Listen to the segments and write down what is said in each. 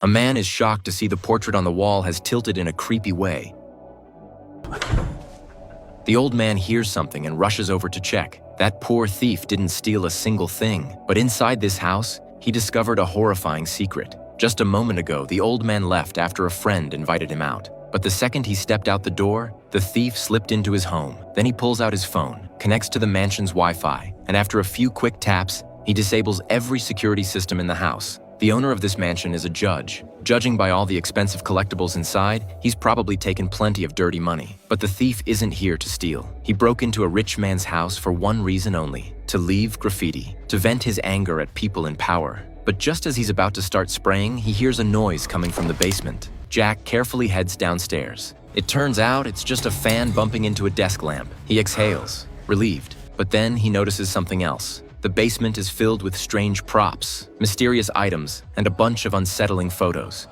A man is shocked to see the portrait on the wall has tilted in a creepy way. The old man hears something and rushes over to check. That poor thief didn't steal a single thing, but inside this house, he discovered a horrifying secret. Just a moment ago, the old man left after a friend invited him out. But the second he stepped out the door, the thief slipped into his home. Then he pulls out his phone, connects to the mansion's Wi-Fi, and after a few quick taps, he disables every security system in the house. The owner of this mansion is a judge. Judging by all the expensive collectibles inside, he's probably taken plenty of dirty money. But the thief isn't here to steal. He broke into a rich man's house for one reason only: to leave graffiti, to vent his anger at people in power. But just as he's about to start spraying, he hears a noise coming from the basement. Jack carefully heads downstairs. It turns out it's just a fan bumping into a desk lamp. He exhales, relieved. But then he notices something else. The basement is filled with strange props, mysterious items, and a bunch of unsettling photos.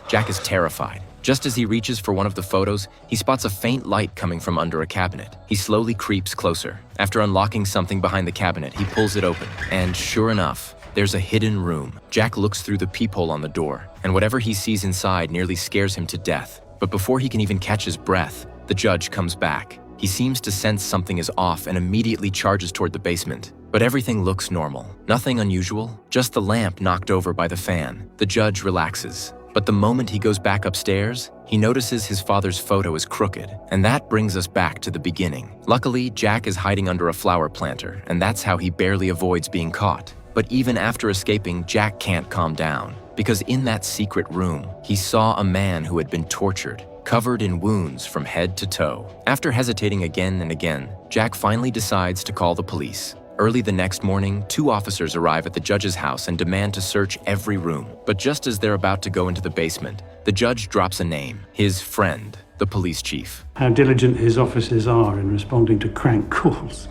Jack is terrified. Just as he reaches for one of the photos, he spots a faint light coming from under a cabinet. He slowly creeps closer. After unlocking something behind the cabinet, he pulls it open. And sure enough, there's a hidden room. Jack looks through the peephole on the door, and whatever he sees inside nearly scares him to death. But before he can even catch his breath, the judge comes back. He seems to sense something is off and immediately charges toward the basement. But everything looks normal. Nothing unusual, just the lamp knocked over by the fan. The judge relaxes. But the moment he goes back upstairs, he notices his father's photo is crooked. And that brings us back to the beginning. Luckily, Jack is hiding under a flower planter, and that's how he barely avoids being caught. But even after escaping, Jack can't calm down. Because in that secret room, he saw a man who had been tortured, covered in wounds from head to toe. After hesitating again and again, Jack finally decides to call the police. Early the next morning, 2 officers arrive at the judge's house and demand to search every room. But just as they're about to go into the basement, the judge drops a name: his friend, the police chief. How diligent his officers are in responding to crank calls.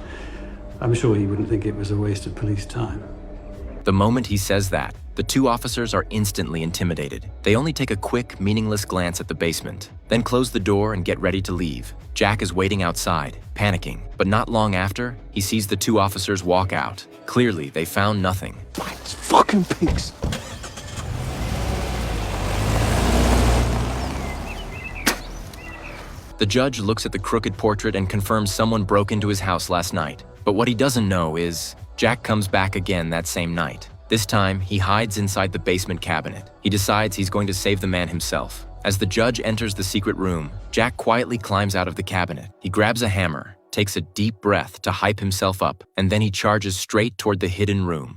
I'm sure he wouldn't think it was a waste of police time. The moment he says that, the 2 officers are instantly intimidated. They only take a quick, meaningless glance at the basement, then close the door and get ready to leave. Jack is waiting outside, panicking, but not long after, he sees the 2 officers walk out. Clearly, they found nothing. It's fucking pigs. The judge looks at the crooked portrait and confirms someone broke into his house last night. But what he doesn't know is, Jack comes back again that same night. This time, he hides inside the basement cabinet. He decides he's going to save the man himself. As the judge enters the secret room, Jack quietly climbs out of the cabinet. He grabs a hammer, takes a deep breath to hype himself up, and then he charges straight toward the hidden room.